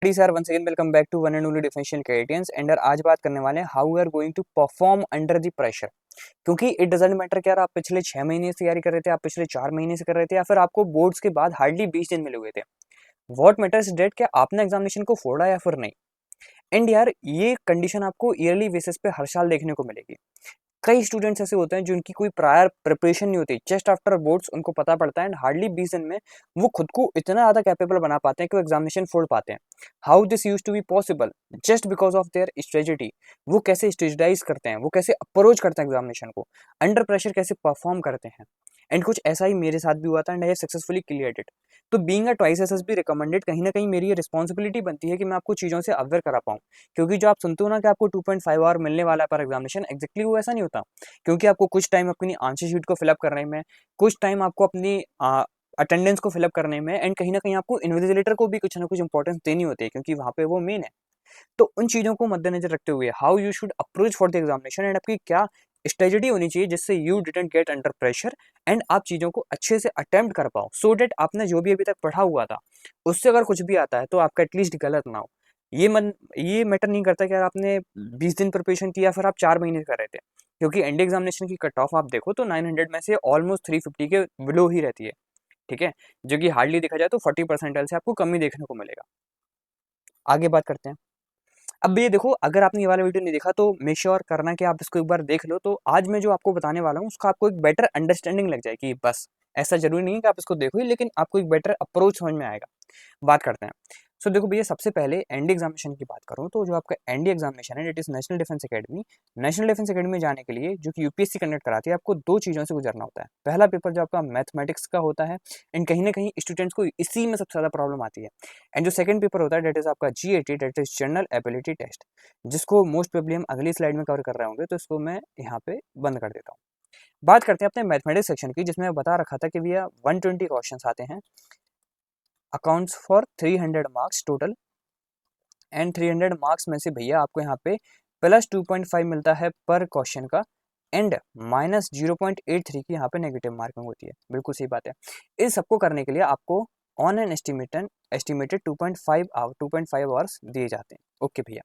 Sir once again welcome back to one and only differential careerians and आज बात करने वाले हैं how we are going to perform under the pressure. क्योंकि it doesn't matter कि यार आप पिछले 6 महीने से तैयारी कर रहे थे, आप पिछले 4 महीने से कर रहे थे, या फिर आपको बोर्ड्स के बाद हार्डली 20 दिन मिले हुए थे। व्हाट मैटर्स डेट क्या आपने एग्जामिनेशन को फोड़ा या फिर नहीं। एंड यार ये कंडीशन आपको ईयरली बेसिस पे हर साल देखने को मिलेगी। कई स्टूडेंट्स ऐसे होते हैं जिनकी कोई प्रायर प्रिपरेशन नहीं होती, जस्ट आफ्टर बोर्ड्स उनको पता पड़ता है एंड हार्डली 20 दिन में वो खुद को इतना ज़्यादा कैपेबल बना पाते हैं कि वो एग्जामिनेशन फोड़ पाते हैं। How this used to be possible? Just because of their strategy. वो कैसे स्ट्रेटेजाइज करते हैं, वो कैसे अप्रोच करते हैं एग्जामिनेशन को, अंडर प्रेशर कैसे परफॉर्म करते हैं। एंड कुछ ऐसा ही मेरे साथ भी हुआ था and I successfully cleared it. तो being a twice SSB recommended, कहीं ना कहीं मेरी ये रिस्पॉन्सिबिलिटी बनती है कि मैं आपको चीज़ों से अवेयर करा पाऊँ। क्योंकि जो आप सुनते हो ना कि आपको 2.5 आवर मिलने वाला है पर एग्जामिनेशन, एक्जैक्टली वो ऐसा नहीं होता। क्योंकि आपको कुछ टाइम अपनी आंसर शीट को फिलअप करने में, कुछ टाइम आपको अपनी अटेंडेंस को फिलअप करने में, एंड कहीं ना कहीं आपको इन्विजिलेटर को भी कुछ ना कुछ इंपॉर्टेंस देनी होती है क्योंकि वहाँ पे वो मेन है। तो उन चीज़ों को मद्देनजर रखते हुए how you should approach for the examination and आपकी क्या स्ट्रेटेजी होनी चाहिए जिससे you didn't get under pressure and आप चीज़ों को अच्छे से अटेम्प्ट कर पाओ, सो डेट आपने जो भी अभी तक पढ़ा हुआ था उससे अगर कुछ भी आता है तो आपका एटलीस्ट गलत ना हो। ये मैटर नहीं करता कि यार आपने 20 दिन प्रिपरेशन किया फिर आप 4 महीने कर रहे थे। क्योंकि एनडी एग्जामिनेशन की कट ऑफ आप देखो तो 900 में से ऑलमोस्ट 350 के बिलो ही रहती है। ठीक है, जो कि हार्डली देखा जाए तो 40% से आपको कम ही देखने को मिलेगा। आगे बात करते हैं। अब ये देखो, अगर आपने ये वाला वीडियो नहीं देखा तो मेक श्योर करना कि आप इसको एक बार देख लो, तो आज मैं जो आपको बताने वाला हूँ उसका आपको एक बेटर अंडरस्टैंडिंग लग जाएगी। बस ऐसा जरूरी नहीं है कि आप इसको देखो ही, लेकिन आपको एक बेटर अप्रोच समझ में आएगा। बात करते हैं। सो देखो भैया, सबसे पहले एनडी एग्जामिनेशन की बात करूँ तो जो आपका एनडी एग्जामिनेशन है, it is national defence academy. National defence academy में जाने के लिए जो कि यूपीएससी कंडक्ट कराती है, आपको दो चीज़ों से गुजरना होता है। पहला पेपर जो आपका मैथमेटिक्स का होता है, एंड कहीं ना कहीं स्टूडेंट्स को इसी में सबसे ज़्यादा प्रॉब्लम आती है। एंड जो सेकंड पेपर होता है डेट इज आपका GAT, that is general ability test, जिसको मोस्ट प्रोबेबली हम अगली स्लाइड में कवर कर रहे होंगे, तो इसको मैं यहाँ पे बंद कर देता हूँ। बात करते हैं अपने मैथमेटिक्स सेक्शन की, जिसमें बता रखा था कि भैया 120 क्वेश्चन आते हैं, accounts for 300 marks total. And 300 marks में से भैया आपको यहाँ पे प्लस 2.5 मिलता है पर क्वेश्चन का, एंड माइनस 0.83 की यहाँ पे नेगेटिव मार्किंग होती है। बिल्कुल सही बात है। इस सबको करने के लिए आपको ऑन एन एस्टिमेटेड 2.5 आवर्स दिए जाते हैं। ओके भैया,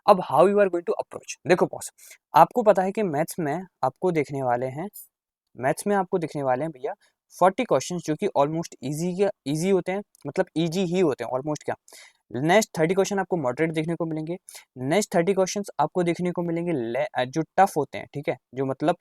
अब how you are going to approach. देखो बॉस, आपको पता है कि मैथ्स में आपको दिखने वाले हैं भैया 40 क्वेश्चंस, जो कि ऑलमोस्ट इजी होते हैं, मतलब इजी ही होते हैं ऑलमोस्ट। क्या नेक्स्ट 30 क्वेश्चन आपको मॉडरेट देखने को मिलेंगे। नेक्स्ट 30 क्वेश्चंस आपको देखने को मिलेंगे जो टफ होते हैं। ठीक है, जो मतलब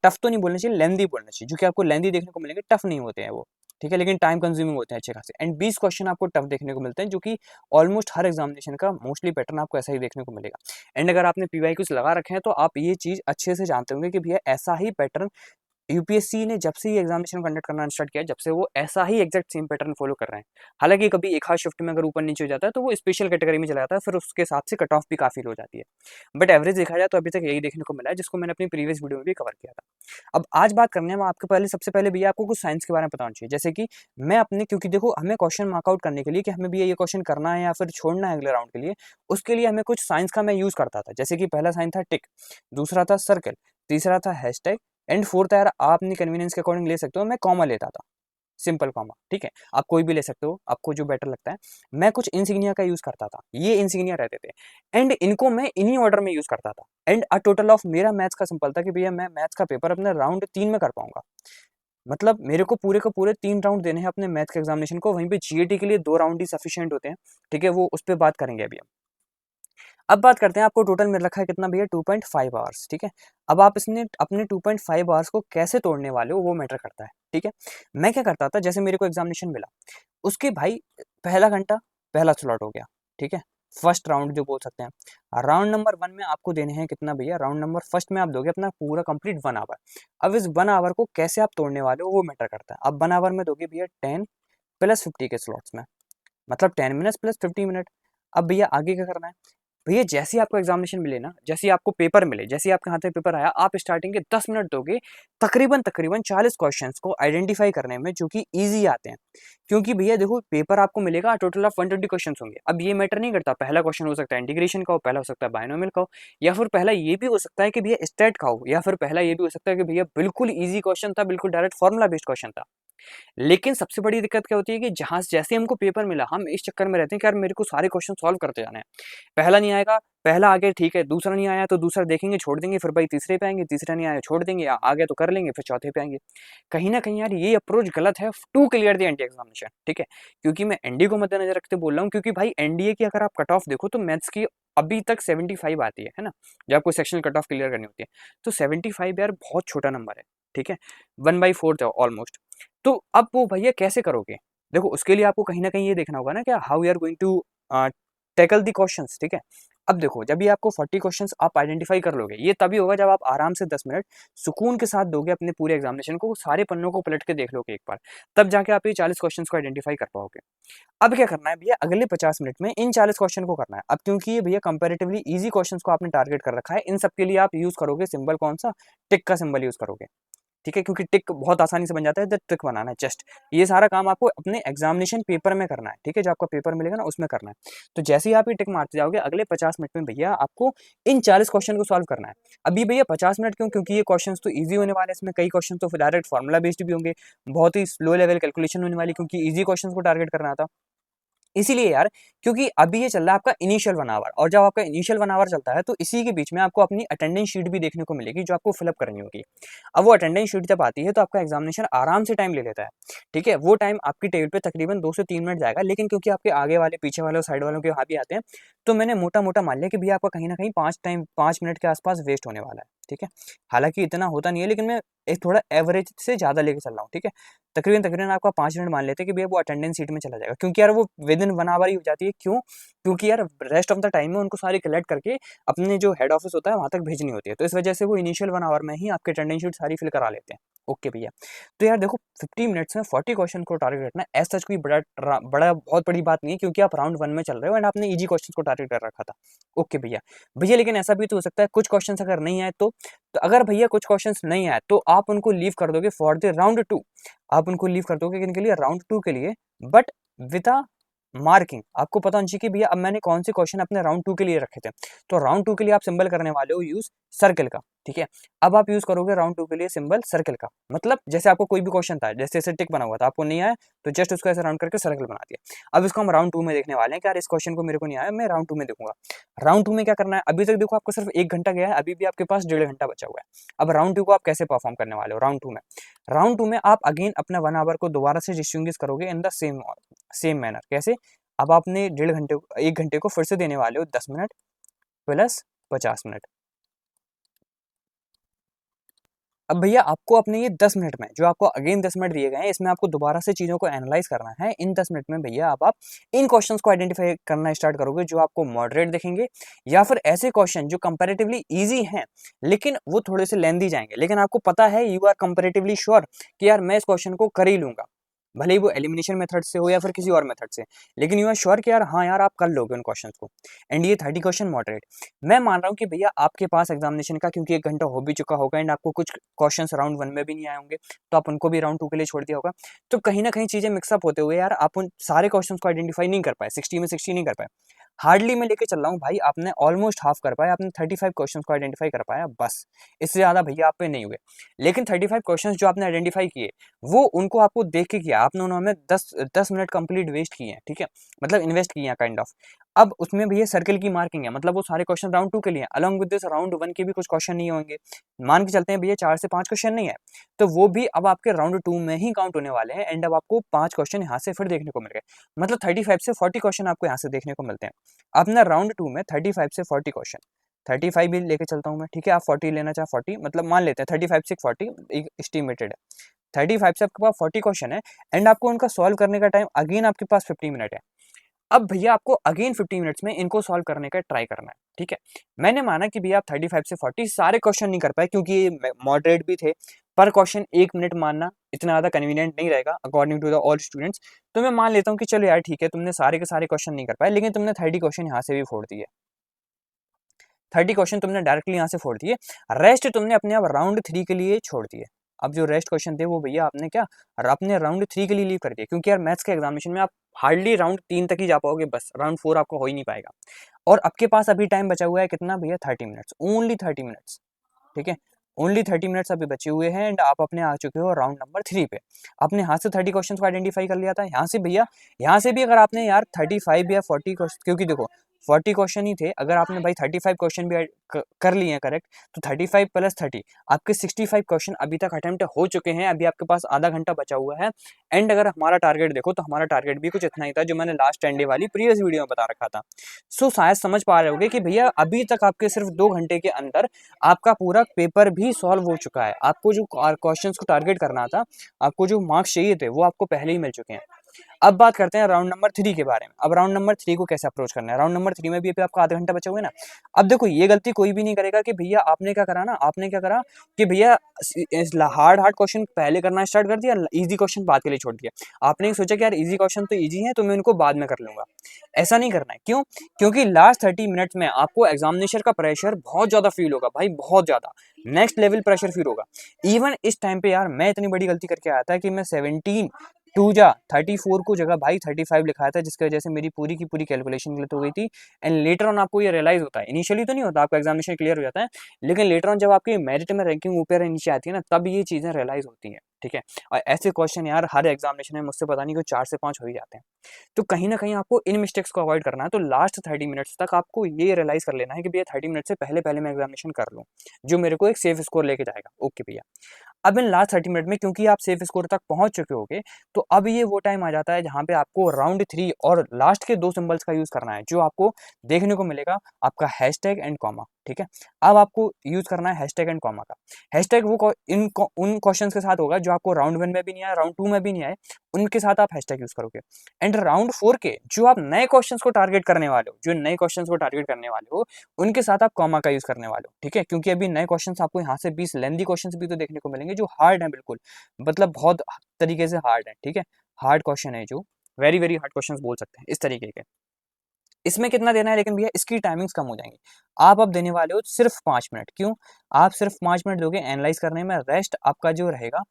टफ तो नहीं बोलना चाहिए, लेंदी बोलना चाहिए, जो कि आपको लेंदी देखने को मिलेंगे, टफ नहीं होते हैं वो। ठीक है, लेकिन टाइम कंज्यूमिंग होते हैं अच्छे खासे। एंड 20 क्वेश्चन आपको टफ देखने को मिलते हैं, जो कि ऑलमोस्ट हर एग्जामिनेशन का मोस्टली पैटर्न आपको ऐसा ही देखने को मिलेगा। एंड अगर आपने पीवाई कुछ लगा रखे हैं तो आप ये चीज़ अच्छे से जानते होंगे कि भैया ऐसा ही पैटर्न यूपीएससी ने जब से ये एग्जामिनेशन कंडक्ट करना स्टार्ट किया, जब से वो ऐसा ही एग्जैक्ट सेम पैटर्न फॉलो कर रहे हैं। हालांकि कभी एक हाथ शिफ्ट में अगर ऊपर नीचे हो जाता है तो वो स्पेशल कैटेगरी में चला जाता है, फिर उसके हिसाब से कट ऑफ भी काफी लो जाती है। बट एवरेज देखा जाए तो अभी तक यही देखने को मिला है, जिसको मैंने अपनी प्रीवियस वीडियो में भी कवर किया था। अब आज बात करने में आपके पहले सबसे पहले भैया आपको कुछ साइंस के बारे में पता होना चाहिए। जैसे कि मैं अपने, क्योंकि देखो हमें क्वेश्चन मार्कआउट करने के लिए कि हमें भी ये क्वेश्चन करना है या फिर छोड़ना है अगले राउंड के लिए, उसके लिए हमें कुछ साइंस का मैं यूज करता था। जैसे कि पहला साइन था टिक, दूसरा था सर्कल, तीसरा था हैशटैग, एंड फोर्थ यार आप अपनी कन्वीनियंस के अकॉर्डिंग ले सकते हो, मैं कॉमा लेता था, सिंपल कॉमा। ठीक है, आप कोई भी ले सकते हो, आपको जो बेटर लगता है। मैं कुछ इंसिग्निया का यूज करता था, ये इंसिग्निया रहते थे, एंड इनको मैं इन्हीं ऑर्डर में यूज करता था। एंड अ टोटल ऑफ मेरा मैथ्स का सिंपल था कि भैया मैं मैथ्स का पेपर अपने राउंड 3 में कर पाऊंगा। मतलब मेरे को पूरे के पूरे 3 राउंड देने हैं अपने मैथ्स के एग्जामिनेशन को, वहीं पे जीएटी के लिए 2 राउंड ही सफिशियंट होते हैं। ठीक है, वो उस पर बात करेंगे अभी हम। अब बात करते हैं, आपको टोटल मिल रखा है कितना भैया, 2.5 आवर्स। ठीक है, अब आप इसने अपने 2.5 आवर्स को कैसे तोड़ने वाले हो वो मैटर करता है। ठीक है, मैं क्या करता था, जैसे मेरे को एग्जामिनेशन मिला, उसके भाई पहला घंटा पहला स्लॉट हो गया। ठीक है, फर्स्ट राउंड जो बोल सकते हैं। राउंड नंबर 1 में आपको देने हैं कितना भैया, राउंड नंबर फर्स्ट में आप दोगे अपना पूरा कंप्लीट 1 आवर। अब इस 1 आवर को कैसे आप तोड़ने वाले हो वो मैटर करता है। अब 1 आवर में दोगे भैया 10 प्लस 50 के स्लॉट्स में, मतलब 10 मिनट्स प्लस 50 मिनट। अब भैया आगे क्या करना है, भैया जैसे ही आपको एग्जामिनेशन मिले ना, जैसे ही आपको पेपर मिले, जैसे ही आपके हाथ में पेपर आया, आप स्टार्टिंग के 10 मिनट दोगे तकरीबन तकरीबन 40 क्वेश्चंस को आइडेंटिफाई करने में, जो कि इजी आते हैं। क्योंकि भैया देखो, पेपर आपको मिलेगा टोटल ऑफ 120 क्वेश्चंस होंगे। अब ये मैटर नहीं करता पहला क्वेश्चन हो सकता है इंटीग्रेशन का हो, पहला हो सकता है बायनोमियल का हो, या फिर पहला ये भी हो सकता है कि भैया स्टेट का हो, या फिर पहला ये भी हो सकता है कि भैया बिल्कुल ईजी क्वेश्चन था, बिल्कुल डायरेक्ट फॉर्मुला बेस्ड क्वेश्चन था। लेकिन सबसे बड़ी दिक्कत क्या होती है कि जहाँ जैसे हमको पेपर मिला, हम इस चक्कर में रहते हैं कि यार मेरे को सारे क्वेश्चन सॉल्व करते जाने हैं। पहला नहीं आएगा, पहला आ गया ठीक है, दूसरा नहीं आया तो दूसरा देखेंगे, छोड़ देंगे, फिर भाई तीसरे पे आएँगे, तीसरा नहीं आया छोड़ देंगे, आ गया तो कर लेंगे, फिर चौथे पे आएँगे। कहीं न कहीं यार ये अप्रोच गलत है to clear the NDA examination, ठीक है? क्योंकि मैं एनडीए को मद्देनज़र रखते बोल रहा हूँ, क्योंकि भाई एनडीए की अगर आप कट ऑफ देखो तो मैथ्स की अभी तक 75 आती है ना? जब आपको सेक्शनल कट ऑफ क्लियर करनी होती है। तो 75 यार बहुत छोटा नंबर है, ठीक है? 1/4 है ऑलमोस्ट। तो अब वो भैया कैसे करोगे? देखो उसके लिए आपको कहीं न कहीं ये देखना होगा ना कि how you are going to tackle the questions, ठीक है? अब देखो जब भी आपको 40 क्वेश्चंस आप आइडेंटिफाई कर लोगे, ये तभी होगा जब आप आराम से 10 मिनट सुकून के साथ दोगे अपने पूरे एग्जामिनेशन को, सारे पन्नों को पलट के देख लोगे एक बार, तब जाके आप ये 40 क्वेश्चंस को आइडेंटिफाई कर पाओगे। अब क्या करना है भैया, अगले 50 मिनट में इन 40 क्वेश्चन को करना है। अब क्योंकि ये भैया कंपैरेटिवली ईजी क्वेश्चंस को आपने टारगेट कर रखा है, इन सब के लिए आप यूज करोगे सिंबल कौन सा? टिक का सिंबल यूज करोगे, ठीक है? क्योंकि टिक बहुत आसानी से बन जाता है, तो टिक बनाना है जस्ट। ये सारा काम आपको अपने एग्जामिनेशन पेपर में करना है, ठीक है? जो आपका पेपर मिलेगा ना उसमें करना है। तो जैसे ही आप ये टिक मारते जाओगे, अगले 50 मिनट में भैया आपको इन 40 क्वेश्चन को सॉल्व करना है। अभी भैया 50 मिनट क्यों? क्योंकि ये क्वेश्चंस तो ईजी होने वाले हैं, इसमें कई क्वेश्चन तो डायरेक्ट फॉर्मूला बेस्ड भी होंगे, बहुत ही स्लो लेवल कैलकुलेशन होने वाली, क्योंकि ईजी क्वेश्चंस को टारगेट करना था। इसीलिए यार, क्योंकि अभी ये चल रहा है आपका इनिशियल 1 आवर, और जब आपका इनिशियल 1 आवर चलता है तो इसी के बीच में आपको अपनी अटेंडेंस शीट भी देखने को मिलेगी जो आपको फिलअप करनी होगी। अब वो अटेंडेंस शीट जब आती है तो आपका एग्जामिनेशन आराम से टाइम ले लेता है, ठीक है? वो टाइम आपकी टेबल पे तकरीबन 2 से 3 मिनट जाएगा, लेकिन क्योंकि आपके आगे वाले, पीछे वाले और साइड वालों के वहाँ भी आते हैं, तो मैंने मोटा-मोटा मान लिया कि भैया आपका कहीं न कहीं 5 मिनट के आस-पास वेस्ट होने वाला है, ठीक है? हालाँकि इतना होता नहीं है, लेकिन मैं एक थोड़ा एवरेज से ज़्यादा लेके चल रहा हूँ, ठीक है? तकरीबन आपका 5 मिनट मान लेते हैं कि भैया वो अटेंडेंस शीट में चला जाएगा, क्योंकि यार वो विदिन 1 आवर ही हो जाती है। क्यों? क्योंकि यार रेस्ट ऑफ द टाइम में उनको सारी कलेक्ट करके अपने जो हेड ऑफिस होता है वहाँ तक भेजनी होती है। तो इस वजह से वो इनिशियल 1 आवर में ही आपकी अटेंडेंस शीट सारी फिल करा लेते हैं। ओके भैया। तो यार देखो 50 मिनट्स में 40 क्वेश्चन को टारगेट रखना एज़ सच कोई बड़ा बहुत बड़ी बात नहीं है, क्योंकि आप राउंड 1 में चल रहे हो एंड आपने ईजी क्वेश्चंस को टारगेट कर रखा था। ओके भैया। भैया लेकिन ऐसा भी तो हो सकता है कुछ क्वेश्चंस अगर नहीं आए तो? तो अगर भैया कुछ क्वेश्चंस नहीं आए तो आप उनको लीव कर दोगे फॉर द राउंड 2। आप उनको लीव कर दोगे किन के लिए? राउंड 2 के लिए, बट विद अ मार्किंग। आपको पता होना चाहिए कि भैया अब मैंने कौन से क्वेश्चन अपने राउंड 2 के लिए रखे थे। तो राउंड 2 के लिए आप सिंबल करने वाले हो यूज सर्कल का, ठीक है? अब आप यूज करोगे राउंड 2 के लिए सिंबल सर्कल का। मतलब जैसे आपको कोई भी क्वेश्चन था, जैसे ऐसे टिक बना हुआ था, आपको नहीं आया तो जस्ट उसको ऐसे राउंड करके सर्कल बना दिया। अब इसको हम राउंड 2 में देखने वाले हैं कि यार इस क्वेश्चन को मेरे को नहीं आया, मैं राउंड 2 में देखूंगा। राउंड 2 में क्या करना है? अभी तक देखो आपको सिर्फ 1 घंटा गया है, अभी भी आपके पास 1.5 घंटा बचा हुआ है। अब राउंड 2 को आप कैसे परफॉर्म करने वाले हो? राउंड 2 में, आप अगेन अपना 1 आवर को दोबारा से डिस्टिंग्विश करोगे इन द सेम मैनर। कैसे? अब आपने 1 घंटे को फिर से देने वाले हो 10 मिनट प्लस 50 मिनट। अब भैया आपको अपने ये 10 मिनट में, जो आपको अगेन 10 मिनट दिए गए हैं, इसमें आपको दोबारा से चीज़ों को एनालाइज करना है। इन 10 मिनट में भैया अब आप इन क्वेश्चंस को आइडेंटिफाई करना स्टार्ट करोगे जो आपको मॉडरेट दिखेंगे, या फिर ऐसे क्वेश्चन जो कंपैरेटिवली ईजी हैं लेकिन वो थोड़े से लेंदी जाएंगे, लेकिन आपको पता है, यू आर कंपैरेटिवली श्योर कि यार मैं इस क्वेश्चन को कर ही लूंगा, भले ही वो एलिमिनेशन मेथड से हो या फिर किसी और मेथड से, लेकिन यू आर श्योर कि यार हाँ यार आप कर लोगे उन क्वेश्चन को। एंड ये 30 क्वेश्चन मॉडरेट, मैं मान रहा हूँ कि भैया आपके पास एग्जामिनेशन का क्योंकि 1 घंटा हो भी चुका होगा एंड आपको कुछ क्वेश्चंस राउंड 1 में भी नहीं आए होंगे, तो आप उनको भी राउंड 2 के लिए छोड़ दिया होगा। तो कहीं न कहीं चीज़ें मिक्सअप होते हुए यार आप उन सारे क्वेश्चंस को आइडेंटिफाई नहीं कर पाए, 60 में 60 नहीं कर पाए। हार्डली मैं लेके चल रहा हूँ भाई, आपने ऑलमोस्ट हाफ कर पाया, आपने 35 क्वेश्चंस को आइडेंटिफाई कर पाया बस। इससे ज़्यादा भैया आप पे नहीं हुए। लेकिन 35 क्वेश्चंस जो आपने आइडेंटिफाई किए, वो उनको आपको देख के किया, आपने उन्होंने 10 मिनट कंप्लीट वेस्ट किए हैं, ठीक है? मतलब इन्वेस्ट किए हैं काइंड ऑफ। अब उसमें भैया सर्कल की मार्किंग है, मतलब वो सारे क्वेश्चन राउंड 2 के लिए हैं, अलोंग विद दिस राउंड 1 के भी कुछ क्वेश्चन नहीं होंगे। मान के चलते हैं भैया 4 से 5 क्वेश्चन नहीं है, तो वो भी अब आपके राउंड 2 में ही काउंट होने वाले हैं एंड अब आपको 5 क्वेश्चन यहाँ से फिर देखने को मिल गए। मतलब 35 से 40 क्वेश्चन आपको यहाँ से देखने को मिलते हैं। अपना राउंड 2 में 35 से 40 क्वेश्चन, 35 भी लेके चलता हूँ मैं, ठीक है? आप 40 लेना चाहे 40, मतलब मान लेते हैं 35 से 40 एक एस्टिमेटेड है। 35 से आपके पास 40 क्वेश्चन है एंड आपको उनका सॉल्व करने का टाइम अगेन आपके पास 50 मिनट है। अब भैया आपको अगेन 50 मिनट्स में इनको सॉल्व करने का ट्राई करना है, ठीक है? मैंने माना कि भैया आप 35 से 40 सारे क्वेश्चन नहीं कर पाए क्योंकि ये मॉडरेट भी थे। पर क्वेश्चन 1 मिनट मानना इतना ज़्यादा कन्वीनियंट नहीं रहेगा according to the all students. तो मैं मान लेता हूँ कि चलो यार ठीक है, तुमने सारे के सारे क्वेश्चन नहीं कर पाए, लेकिन तुमने 30 क्वेश्चन यहाँ से भी फोड़ दिए। 30 क्वेश्चन तुमने डायरेक्टली यहाँ से फोड़ दिए, रेस्ट तुमने अपने आप राउंड 3 के लिए छोड़ दिए। अब जो रेस्ट क्वेश्चन थे वो भैया आपने क्या, अपने राउंड 3 के लिए लीव कर दिया, क्योंकि यार मैथ्स के एग्जामिनेशन में आप हार्डली राउंड 3 तक ही जा पाओगे, बस राउंड 4 आपको हो ही नहीं पाएगा। और आपके पास अभी टाइम बचा हुआ है कितना भैया? 30 मिनट्स, ओनली 30 मिनट्स, ठीक है? ओनली 30 मिनट्स अभी बचे हुए हैं एंड आप अपने आ चुके हो राउंड नंबर 3 पे। आपने यहाँ से 30 क्वेश्चन को आइडेंटिफाई कर लिया था। यहाँ से भैया, यहाँ से भी अगर आपने यार 35 या 40 क्वेश्चन, क्योंकि देखो 40 क्वेश्चन ही थे, अगर आपने भाई 35 क्वेश्चन भी कर लिए हैं करेक्ट, तो 35 + 30 आपके 65 क्वेश्चन अभी तक अटेम्प्ट हो चुके हैं। अभी आपके पास आधा घंटा बचा हुआ है। एंड अगर हमारा टारगेट देखो तो हमारा टारगेट भी कुछ इतना ही था जो मैंने लास्ट 10 डे वाली प्रीवियस वीडियो में बता रखा था। सो शायद समझ पा रहे होगे कि भैया अभी तक आपके सिर्फ 2 घंटे के अंदर आपका पूरा पेपर भी सॉल्व हो चुका है। आपको जो क्वेश्चन को टारगेट करना था, आपको जो मार्क्स चाहिए थे, वो आपको पहले ही मिल चुके हैं। अब बात करते हैं राउंड नंबर 3 के बारे में। अब राउंड नंबर 3 को कैसे अप्रोच करना है। राउंड नंबर 3 में भी अभी आपका आधा घंटा बचा हुआ है ना। अब देखो ये गलती कोई भी नहीं करेगा कि भैया आपने क्या करा ना, आपने क्या करा कि भैया हार्ड क्वेश्चन पहले करना स्टार्ट कर दिया, इजी क्वेश्चन बाद के लिए छोड़ दिया। आपने सोचा कि यार इजी क्वेश्चन तो इजी है तो मैं उनको बाद में कर लूंगा। ऐसा नहीं करना है। क्यों? क्योंकि लास्ट 30 मिनट्स में आपको एग्जामिनेशन का प्रेशर बहुत ज्यादा फील होगा भाई, बहुत ज्यादा नेक्स्ट लेवल प्रेशर फील होगा। इवन इस टाइम पे यार मैं इतनी बड़ी गलती करके आया था कि मैं 17 टू जा 34 को जगह भाई 35 लिखाया था, जिसकी वजह से मेरी पूरी की पूरी कैलकुलेशन गलत हो गई थी। एंड लेटर ऑन आपको ये रियलाइज होता है, इनिशियली तो नहीं होता, आपका एग्जामिनेशन क्लियर हो जाता है, लेकिन लेटर ऑन जब आपकी मेरिट में रैंकिंग ऊपर नीचे आती है ना, तब ये चीजें रियलाइज होती हैं। ठीक है, और ऐसे क्वेश्चन यार हर एग्जामिनेशन में मुझसे पता नहीं कोई 4 से 5 हो ही जाते हैं। तो कहीं ना कहीं आपको इन मिस्टेक्स को अवॉइड करना है। तो लास्ट 30 मिनट्स तक आपको ये रियलाइज कर लेना है कि भैया 30 मिनट से पहले पहले मैं एग्जामिनेशन कर लूँ, जो मेरे को एक सेफ स्कोर लेके जाएगा। ओके भैया, अब इन लास्ट 30 मिनट में क्योंकि आप सेफ स्कोर तक पहुंच चुके होगे, तो अब ये वो टाइम आ जाता है जहां पे आपको राउंड 3 और लास्ट के 2 सिंबल्स का यूज करना है, जो आपको देखने को मिलेगा आपका हैशटैग एंड कॉमा। ठीक है, अब आपको यूज करना है हैशटैग एंड कॉमा का। हैशटैग वो उन क्वेश्चंस के साथ होगा जो आपको राउंड 1 में भी नहीं आए, राउंड 2 में भी नहीं आए, उनके साथ आप हैशटैग यूज करोगे। एंड राउंड 4 के जो आप नए क्वेश्चंस को टारगेट करने वाले हो, जो नए क्वेश्चंस को टारगेट करने वाले हो, उनके साथ आप कॉमा का यूज करने वाले हो। ठीक है, क्योंकि अभी नए क्वेश्चंस आपको यहाँ से 20 लेंथी क्वेश्चंस भी तो देखने को मिलेंगे जो हार्ड है, बिल्कुल मतलब बहुत तरीके से हार्ड है। ठीक है, हार्ड क्वेश्चन है, जो वेरी वेरी हार्ड क्वेश्चंस बोल सकते हैं इस तरीके के। इसमें कितना देना है, लेकिन भैया इसकी टाइमिंग्स कम हो जाएंगी। आप अब देने वाले हो सिर्फ 5 मिनट। क्यों? आप सिर्फ 5 मिनट दोगे एनालाइज करने में, रेस्ट आपका जो रहेगा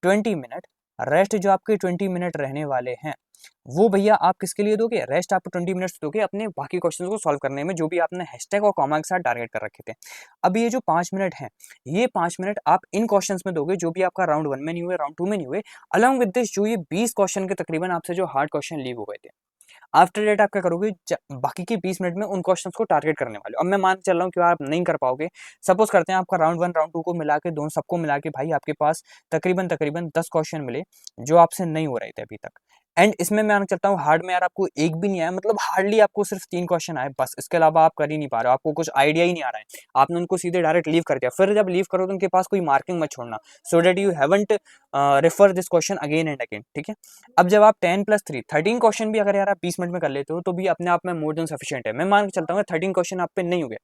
20 मिनट। रेस्ट जो आपके 20 मिनट रहने वाले हैं, वो भैया आप किसके लिए दोगे? रेस्ट आप 20 मिनट्स दोगे अपने बाकी क्वेश्चंस को सॉल्व करने में, जो भी आपने हैशटैग और कॉमा के साथ टारगेट कर रखे थे। अब ये जो 5 मिनट हैं, ये 5 मिनट आप इन क्वेश्चंस में दोगे जो भी आपका राउंड 1 में नहीं हुए, राउंड 2 में नहीं हुए, अलॉन्ग विद दिस जो ये 20 क्वेश्चन के तकरीबन आपसे जो हार्ड क्वेश्चन लीव हो गए थे। आफ्टर डेट आप क्या करोगे? बाकी के 20 मिनट में उन क्वेश्चंस को टारगेट करने वाले हो। अब मैं मान चल रहा हूँ कि आप नहीं कर पाओगे। सपोज करते हैं आपका राउंड 1 राउंड 2 को मिला के, दोनों सबको मिला के भाई आपके पास तकरीबन 10 क्वेश्चन मिले जो आपसे नहीं हो रहे थे अभी तक। एंड इसमें मैं आना चाहता हूँ हार्ड में यार आपको एक भी नहीं आया, मतलब हार्डली आपको सिर्फ 3 क्वेश्चन आए बस, इसके अलावा आप कर ही नहीं पा रहे हो, आपको कुछ आइडिया ही नहीं आ रहा है। आपने उनको सीधे डायरेक्ट लीव कर दिया। फिर जब लीव करो तो उनके पास कोई मार्किंग मत छोड़ना, so that you haven't refer this question again and again. ठीक है, अब जब आप 10 + 3 13 क्वेश्चन भी अगर यार आप 20 मिनट में कर लेते हो, तो भी अपने आप में मोर देन सफिशिएंट है। मैं मान के चलता हूँ 13 क्वेश्चन आप पे नहीं हुए,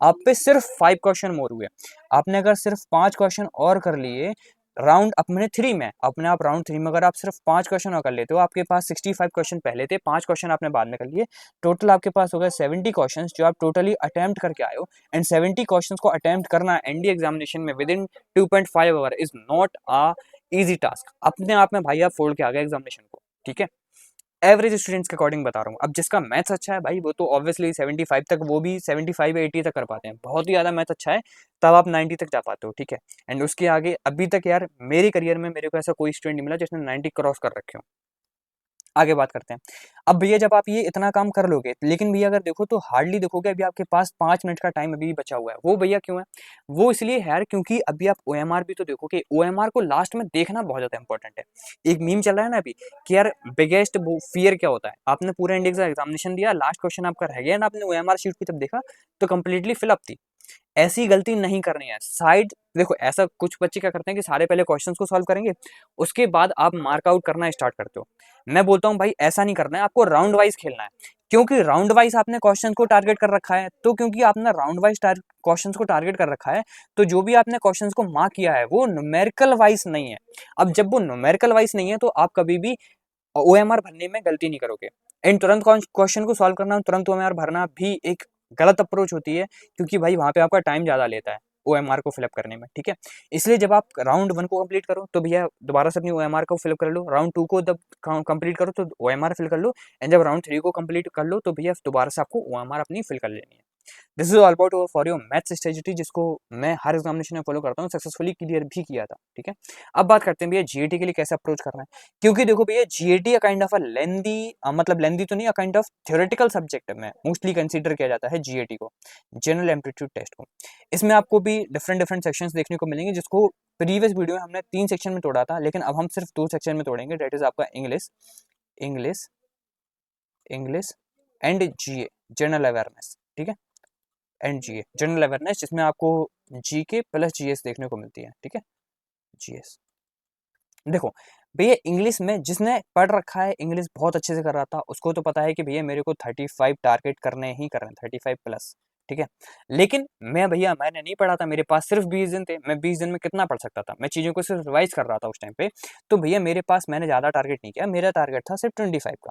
आप पे सिर्फ 5 क्वेश्चन मोर हुए। आपने अगर सिर्फ 5 क्वेश्चन और कर लिए राउंड अपने 3 में, अपने आप राउंड 3 में अगर आप सिर्फ 5 क्वेश्चन और कर लेते हो, आपके पास 65 क्वेश्चन पहले थे, 5 क्वेश्चन आपने बाद में कर लिए, टोटल आपके पास हो गए 70 क्वेश्चन जो आप टोटली अटेम्प्ट करके आए हो। एंड 70 क्वेश्चन को अटेम्प्ट करना एनडी एग्जामिनेशन में with in 2.5 our is not a easy task. अपने आप में भाई आप फोड़ के आ गए एग्जामिनेशन को। ठीक है, एवरेज स्टूडेंट्स के अकॉर्डिंग बता रहा हूँ। अब जिसका मैथ्स अच्छा है भाई, वो तो ऑब्वियसली 75 तक, वो भी 75 या 80 तक कर पाते हैं। बहुत ही ज़्यादा मैथ अच्छा है तब आप 90 तक जा पाते हो। ठीक है, एंड उसके आगे अभी तक यार मेरे करियर में मेरे को ऐसा कोई स्टूडेंट नहीं मिला जिसने 90 क्रॉस कर रखे हो। आगे बात करते हैं। अब भैया जब आप ये इतना काम कर लोगे, लेकिन भैया अगर देखो तो हार्डली देखोगे अभी आपके पास 5 मिनट का टाइम अभी भी बचा हुआ है। वो भैया क्यों है? वो इसलिए है यार क्योंकि अभी आप ओएमआर भी तो देखोगे। ओएमआर को लास्ट में देखना बहुत ज्यादा इंपॉर्टेंट है। एक मीम चल रहा है ना अभी कि यार बिगेस्ट फियर क्या होता है। आपने पूरा इंडेक्स एग्जामिनेशन दिया, लास्ट क्वेश्चन आपका रह गया ना, आपने ओएमआर शीट को जब देखा तो कंप्लीटली फिलअप थी। ऐसी गलती नहीं करनी है। साइड देखो, ऐसा कुछ बच्चे क्या करते हैं कि सारे पहले क्वेश्चंस को सॉल्व करेंगे, उसके बाद आप मार्क आउट करना स्टार्ट करते हो। मैं बोलता हूं भाई ऐसा नहीं करना है, आपको राउंड वाइज खेलना है। क्योंकि राउंड वाइज आपने क्वेश्चन को टारगेट कर रखा है, तो क्योंकि आपने राउंड वाइज क्वेश्चंस को टारगेट कर रखा है, तो जो भी आपने क्वेश्चंस को मार्क किया है वो न्यूमेरिकल वाइज नहीं है। अब जब वो न्यूमेरिकल वाइज नहीं है, तो आप कभी भी ओएमआर भरने में गलती नहीं करोगे। एंड तुरंत क्वेश्चन को सॉल्व करना, तुरंत ओएमआर भरना भी एक गलत अप्रोच होती है, क्योंकि भाई वहां पे आपका टाइम ज्यादा लेता है ओएमआर को फिलअप करने में। ठीक है, इसलिए जब आप राउंड 1 को कंप्लीट करो तो भैया दोबारा से अपनी ओएमआर को फिलअप कर लो। राउंड 2 को जब कंप्लीट करो तो ओएमआर फिल कर लो। एंड जब राउंड 3 को कंप्लीट कर लो तो भैया दोबारा से आपको ओएमआर अपनी फिल कर लेनी है। This is all about for your maths strategy, जिसको मैं हर एग्जामिनेशन में फॉलो करता हूँ, सक्सेसफुली क्लियर भी किया था। ठीक है, अब बात करते हैं भैया जीएटी के लिए कैसे अप्रोच करना है। क्योंकि देखो भैया जीएटी काइंड ऑफ अ लेंदी, मतलब लेंदी तो नहीं, a kind of theoretical subject में मोस्टली कंसीडर किया जाता है जीएटी को, जनरल एप्टीट्यूड टेस्ट को। इसमें आपको भी डिफरेंट डिफरेंट सेक्शंस देखने को मिलेंगे, जिसको प्रीवियस वीडियो में हमने 3 सेक्शन में तोड़ा था, लेकिन अब हम सिर्फ 2 सेक्शन में तोड़ेंगे। डेट इज आपका English, English English and GA, general awareness. ठीक है, एंड जीए, जनरल अवेयरनेस, जिसमें आपको जीके प्लस जीएस देखने को मिलती है। ठीक है, जीएस। देखो भैया इंग्लिश में जिसने पढ़ रखा है, इंग्लिश बहुत अच्छे से कर रहा था, उसको तो पता है कि भैया मेरे को 35 टारगेट करने ही करने, 35 प्लस। ठीक है, लेकिन मैं भैया मैंने नहीं पढ़ा था, मेरे पास सिर्फ 20 दिन थे। मैं 20 दिन में कितना पढ़ सकता था, मैं चीज़ों को सिर्फ रिवाइज कर रहा था उस टाइम पे। तो भैया मेरे पास, मैंने ज़्यादा टारगेट नहीं किया, मेरा टारगेट था सिर्फ 25 का,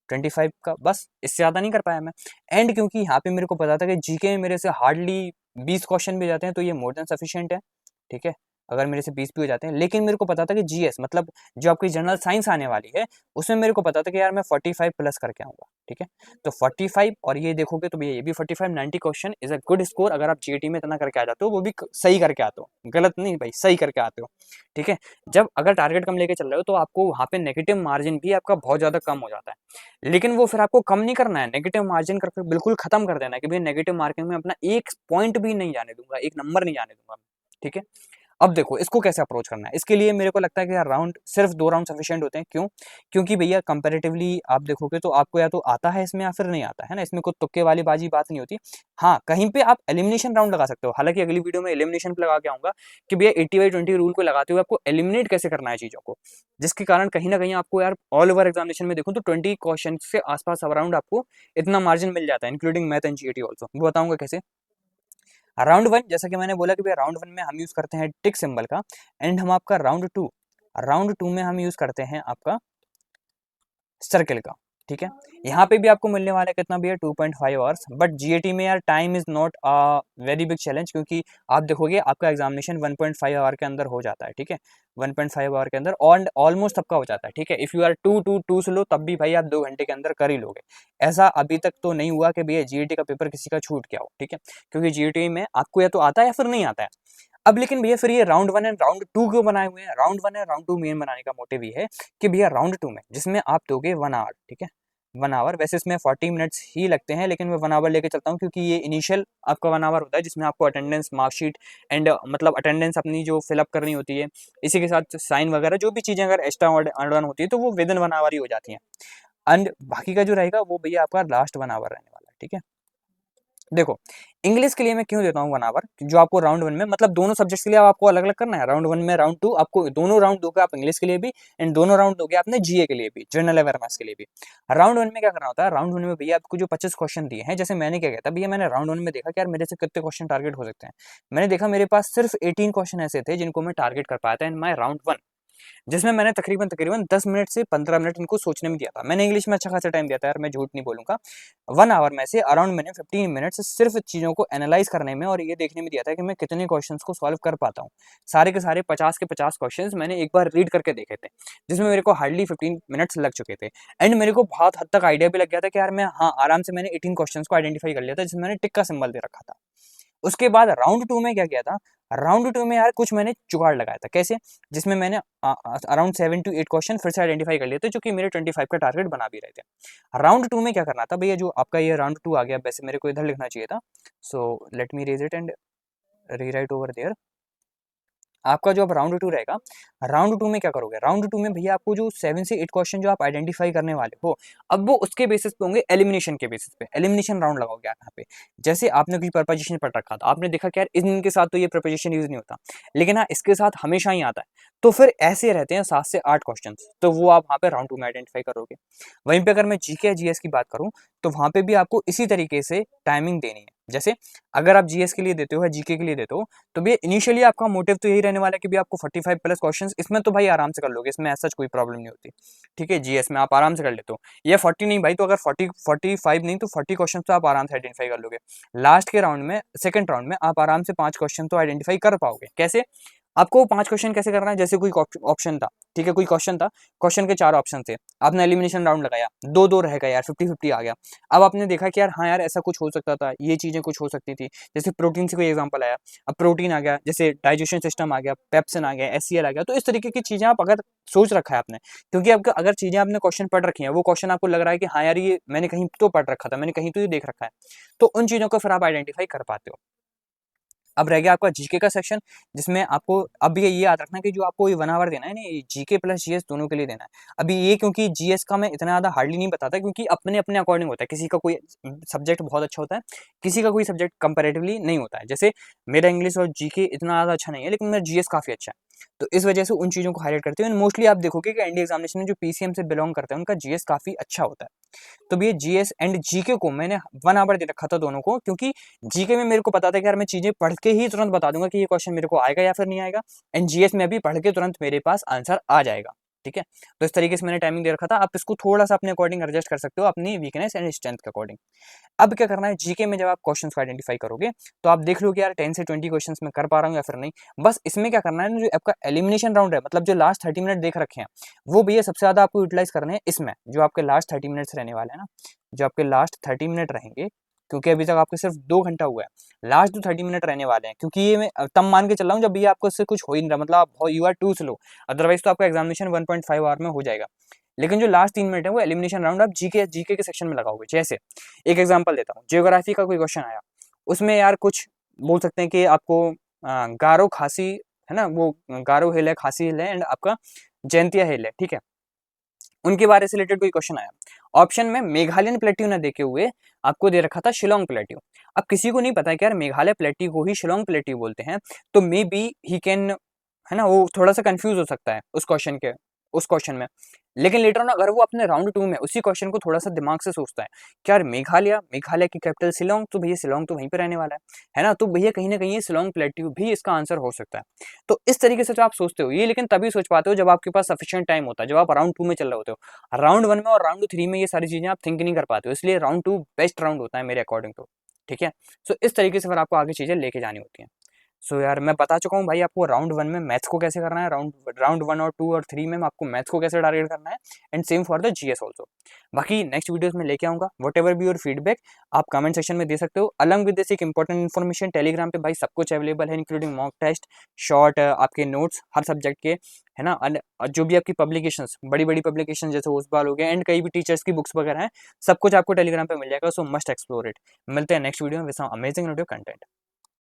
25 का, बस इससे ज़्यादा नहीं कर पाया मैं। एंड क्योंकि यहाँ पे मेरे को पता था कि जीके में मेरे से हार्डली 20 क्वेश्चन भी जाते हैं, तो ये मोर देन सफिशिएंट है। ठीक है, अगर मेरे से 20 भी हो जाते हैं, लेकिन मेरे को पता था कि जीएस मतलब जो आपकी जनरल साइंस आने वाली है, उसमें मेरे को पता था कि यार मैं 45 प्लस करके आऊंगा। ठीक है, तो 45 और ये देखोगे तो भैया ये भी 45, 90 question is a good score. अगर आप जीएटी में इतना करके आ जाते हो, वो भी सही करके आते हो, गलत नहीं भाई, सही करके आते हो। ठीक है, जब अगर टारगेट कम लेके चल रहे हो, तो आपको वहाँ पे नेगेटिव मार्जिन भी आपका बहुत ज़्यादा कम हो जाता है। लेकिन वो फिर आपको कम नहीं करना है, नेगेटिव मार्जिन करके बिल्कुल खत्म कर देना है कि भैया नेगेटिव मार्किंग में अपना एक पॉइंट भी नहीं जाने दूंगा, एक नंबर नहीं जाने दूंगा। ठीक है, अब देखो इसको कैसे अप्रोच करना है। इसके लिए मेरे को लगता है कि यार राउंड, सिर्फ 2 राउंड सफिशिएंट होते हैं। क्यों? क्योंकि भैया कंपैरेटिवली आप देखोगे तो आपको या तो आता है इसमें या फिर नहीं आता है ना, इसमें कोई तुक्के वाली बाजी बात नहीं होती। हाँ, कहीं पे आप एलिमिनेशन राउंड लगा सकते हो, हालांकि अगली वीडियो में एलिमिनेशन पे लगा के आऊंगा कि भैया 80/20 रूल को लगाते हुए आपको एलिमिनेट कैसे करना है चीजों को, जिसके कारण कहीं ना कहीं आपको यार ऑल ओवर एग्जामिनेशन में देखो तो 20 क्वेश्चन से आसपास अराउंड आपको इतना मार्जिन मिल जाता है, including math and GAT also. वो बताऊंगा कैसे। राउंड वन, जैसा कि मैंने बोला कि भाई राउंड वन में हम यूज करते हैं टिक सिंबल का, एंड हम आपका राउंड टू में हम यूज करते हैं आपका सर्किल का। ठीक है, यहाँ पे भी आपको मिलने वाला है कितना भी है 2.5 आवर्स। बट जीएटी में यार time is not a very big challenge, क्योंकि आप देखोगे आपका एग्जामिनेशन 1.5 आवर के अंदर हो जाता है। ठीक है, 1.5 आवर के अंदर और ऑलमोस्ट सबका हो जाता है। ठीक है, if you are too slow, तब भी भाई आप 2 घंटे के अंदर कर ही लोगे। ऐसा अभी तक तो नहीं हुआ कि भैया जीएटी का पेपर किसी का छूट गया हो। ठीक है, क्योंकि जीएटी में आपको या तो आता है या फिर नहीं आता है। अब लेकिन भैया फिर ये round one and round to क्यों बनाए हुए हैं? Round one and round to main बनाने का मोटिव ये है कि भैया राउंड टू में, जिसमें आप दोगे 1 आवर। ठीक है, 1 आवर, वैसे इसमें 40 मिनट्स ही लगते हैं, लेकिन मैं 1 आवर लेके चलता हूँ, क्योंकि ये इनिशियल आपका 1 आवर होता है, जिसमें आपको अटेंडेंस, मार्कशीट एंड मतलब अटेंडेंस अपनी जो फिलअप करनी होती है, इसी के साथ साइन वगैरह जो भी चीज़ें अगर एक्स्ट्रा एड ऑन होती है, तो वो विद इन 1 आवर ही हो जाती हैं। एंड बाकी का जो रहेगा वो भैया आपका लास्ट 1 आवर रहने वाला है। ठीक है, देखो इंग्लिश के लिए मैं क्यों देता हूँ 1 आवर, जो आपको राउंड वन में, मतलब दोनों सब्जेक्ट्स के लिए आपको अलग अलग करना है। राउंड वन में, राउंड टू, आपको दोनों राउंड दोगे आप इंग्लिश के लिए भी, एंड दोनों राउंड दोगे आपने जीए के लिए भी, जनरल अवेयरनेस के लिए भी। राउंड वन में क्या करना होता है? राउंड वन में भैया आपको जो 25 क्वेश्चन दिए हैं, जैसे मैंने क्या किया था भैया, मैंने राउंड वन में देखा कि यार मेरे से कितने क्वेश्चन टारगेट हो सकते हैं। मैंने देखा मेरे पास सिर्फ 18 क्वेश्चन ऐसे थे जिनको मैं टारगेट कर पाया था इन माई राउंड वन, जिसमें मैंने तकरीबन तकरीबन 10 मिनट से 15 मिनट इनको सोचने में दिया था। मैंने इंग्लिश में अच्छा खासा टाइम दिया था यार, मैं झूठ नहीं बोलूंगा। 1 आवर में से अराउंड मैंने 15 मिनट से सिर्फ चीज़ों को एनालाइज करने में और ये देखने में दिया था कि मैं कितने क्वेश्चन को सॉल्व कर पाता हूँ। सारे के सारे 50 के 50 क्वेश्चन मैंने एक बार रीड करके देखे थे, जिसमें मेरे को हार्डली 15 मिनट्स लग चुके थे। एंड मेरे को बहुत हद तक आइडिया भी लग गया था कि यार मैं, हाँ, आराम से मैंने 18 क्वेश्चन को आइडेंटिफाई कर लिया था, जिसमें मैंने टिक का सिंबल दे रखा था। उसके बाद राउंड टू में क्या किया था? राउंड टू में यार कुछ मैंने जुगाड़ लगाया था। कैसे? जिसमें मैंने अराउंड 7 to 8 क्वेश्चन फिर से आइडेंटिफाई कर लिए थे, जो कि मेरे 25 का टारगेट बना भी रहे थे। राउंड टू में क्या करना था भैया, जो आपका ये राउंड टू आ गया, वैसे मेरे को इधर लिखना चाहिए था, so let me erase it and rewrite over there. आपका जो अब राउंड टू रहेगा, राउंड टू में क्या करोगे? राउंड टू में भैया आपको जो 7 से 8 क्वेश्चन जो आप आइडेंटिफाई करने वाले हो, अब वो उसके बेसिस पे होंगे, एलिमिनेशन के बेसिस पे, एलिमिनेशन राउंड लगाओगे आप यहाँ पे। जैसे आपने कोई प्रपोजिशन पढ़ रखा था, आपने देखा कि यार इनके साथ तो ये प्रपोजिशन यूज नहीं होता, लेकिन हाँ इसके साथ हमेशा ही आता है, तो फिर ऐसे रहते हैं 7 से 8 क्वेश्चन, तो वो आप वहाँ पे राउंड टू में आइडेंटिफाई करोगे। वहीं पे अगर मैं जीके जीएस की बात करूँ, तो वहाँ पे भी आपको इसी तरीके से टाइमिंग देनी है। जैसे अगर आप जीएस के लिए देते हो या जीके के लिए देते हो, तो भैया इनिशियली आपका मोटिव तो यही रहने वाला है कि भी आपको 45 प्लस क्वेश्चंस, इसमें तो भाई आराम से कर लोगे, इसमें ऐसा कोई प्रॉब्लम नहीं होती। ठीक है, जीएस में आप आराम से कर लेते हो, ये 40 नहीं भाई, तो अगर 45 नहीं तो 40 क्वेश्चन तो आप आराम से आइडेंटिफाई कर लोगे। लास्ट के राउंड में, सेकंड राउंड में आप आराम से 5 क्वेश्चन तो आइडेंटिफाई कर पाओगे। कैसे? आपको वो 5 क्वेश्चन कैसे करना है, जैसे कोई ऑप्शन था, ठीक है, कोई क्वेश्चन था, क्वेश्चन के 4 ऑप्शन थे, आपने एलिमिनेशन राउंड लगाया, 2-2 रह गया यार, 50-50 आ गया। अब आपने देखा कि यार हाँ यार ऐसा कुछ हो सकता था, ये चीज़ें कुछ हो सकती थी, जैसे प्रोटीन से कोई एग्जांपल आया, अब प्रोटीन आ गया, जैसे डाइजेशन सिस्टम आ गया, पेप्सिन आ गया, एचसीएल आ गया, तो इस तरीके की चीज़ें आप अगर सोच रखा है आपने, क्योंकि आपका अगर चीज़ें आपने क्वेश्चन पढ़ रखी हैं, वो क्वेश्चन आपको लग रहा है कि हाँ यार ये मैंने कहीं तो पढ़ रखा था, मैंने कहीं तो ये देख रखा है, तो उन चीज़ों को फिर आप आइडेंटिफाई कर पाते हो। अब रह गया आपका जीके का सेक्शन, जिसमें आपको अब ये याद रखना कि जो आपको ये 1 आवर देना है ना, ये जीके प्लस जीएस दोनों के लिए देना है। अभी ये क्योंकि जीएस का मैं इतना ज़्यादा हार्डली नहीं बताता, क्योंकि अपने-अपने अकॉर्डिंग होता है। किसी का कोई सब्जेक्ट बहुत अच्छा होता है, किसी का कोई सब्जेक्ट कंपैरेटिवली नहीं होता है। जैसे मेरा इंग्लिश और जीके इतना ज़्यादा अच्छा नहीं है, लेकिन मेरा जीएस काफ़ी अच्छा है। तो इस वजह से उन चीज़ों को हाइलाइट करते हुए मोस्टली आप देखोगे कि एनडीए एग्जामिनेशन में जो पीसीएम से बिलोंग करते हैं, उनका जीएस काफ़ी अच्छा होता है। तो भैया जीएस एंड जीके को मैंने 1 आवर दे रखा था दोनों को, क्योंकि जीके में मेरे को पता था कि यार मैं चीजें पढ़ के ही तुरंत बता दूंगा कि ये क्वेश्चन मेरे को आएगा या फिर नहीं आएगा, एंड जीएस में भी पढ़ के तुरंत मेरे पास आंसर आ जाएगा। ठीक है, तो इस तरीके से मैंने टाइमिंग दे रखा था, आप इसको थोड़ा सा अपने अकॉर्डिंग एडजस्ट कर सकते हो, अपनी वीकनेस एंड स्ट्रेंथ के अकॉर्डिंग। अब क्या करना है, जीके में जब आप क्वेश्चंस को आइडेंटिफाई करोगे तो आप देख लो कि यार 10 से 20 क्वेश्चंस में कर पा रहा हूँ या फिर नहीं। बस इसमें क्या करना है, जो आपका एलिमिनेशन राउंड है, मतलब जो लास्ट 30 मिनट देख रखे हैं, वो भैया सबसे ज्यादा आपको यूटिलाइज करने हैं इसमें, जो आपके लास्ट 30 मिनट्स रहने वाले हैं ना, जो आपके लास्ट 30 मिनट रहेंगे, क्योंकि अभी तक आपके सिर्फ 2 घंटा हुआ है, लास्ट जो 30 मिनट रहने वाले हैं, क्योंकि ये मैं तब मान के चल रहा हूँ जब भैया आपको इससे कुछ हो ही नहीं रहा, मतलब आप you are too slow, otherwise तो आपका एग्जामिनेशन 1.5 आवर में हो जाएगा। लेकिन जो लास्ट 3 मिनट है वो एलिमिनेशन राउंड आप जीके जीके के सेक्शन में लगाओगे। जैसे एक एग्जांपल देता हूँ, जियोग्राफी का कोई क्वेश्चन आया, उसमें यार कुछ बोल सकते हैं कि आपको गारो खासी है ना, वो गारो हिल है, खासी हिल है, एंड आपका जैंतिया हिल है, ठीक है, उनके बारे से रिलेटेड कोई क्वेश्चन आया, ऑप्शन में मेघालयन प्लेट्यू ना देखे हुए आपको दे रखा था शिलोंग प्लेट्यू। अब किसी को नहीं पता है कि यार मेघालय प्लेट्यू को ही शिलोंग प्लेट्यू बोलते हैं, तो मे बी ही कैन, है ना, वो थोड़ा सा कंफ्यूज हो सकता है उस क्वेश्चन में। लेकिन लेटर ऑन अगर वो अपने राउंड 2 में उसी क्वेश्चन को थोड़ा सा दिमाग से सोचता है कि यार मेघालय, मेघालय की कैपिटल शिलोंग, तो भैया शिलोंग तो वहीं पे रहने वाला है ना, तो भैया कहीं ना कहीं ये शिलोंग प्लेट्यू भी इसका आंसर हो सकता है। तो इस तरीके से जो आप सोचते हो ये, लेकिन तभी सोच पाते हो जब आपके पास सफिशिएंट टाइम होता है, जब आप राउंड 2 में चल रहे होते हो। राउंड 1 में और राउंड 3 में ये सारी चीजें आप थिंक नहीं कर पाते हो, इसलिए राउंड 2 बेस्ट राउंड होता है मेरे अकॉर्डिंग तो। ठीक है, सो इस तरीके से फिर आपको आगे चीजें लेके जानी होती हैं। सो यार मैं बता चुका हूँ भाई आपको राउंड 1 में मैथ्स को कैसे करना है, राउंड राउंड 1 और 2 और 3 में आपको मैथ्स को कैसे टारगेट करना है, and same for the GS also. बाकी नेक्स्ट वीडियोस में लेके आऊंगा, what ever be your feedback आप कमेंट सेक्शन में दे सकते हो। अलग विद दिस एक इंपॉर्टेंट इन्फॉर्मेशन, टेलीग्राम पे भाई सब कुछ अवेलेबल है, इंक्लूडिंग मॉक टेस्ट, शॉर्ट आपके नोट्स हर सब्जेक्ट के, है ना, जो भी आपकी पब्लिकेशंस, बड़ी बड़ी पब्लिकेशन जैसे ओसबाल हो गए एंड कई भी टीचर्स की बुक्स वगैरह हैं, सब कुछ आपको टेलीग्राम पे मिल जाएगा, सो मस्ट एक्सप्लोर इट। मिलते हैं नेक्स्ट वीडियो में with some amazing video content.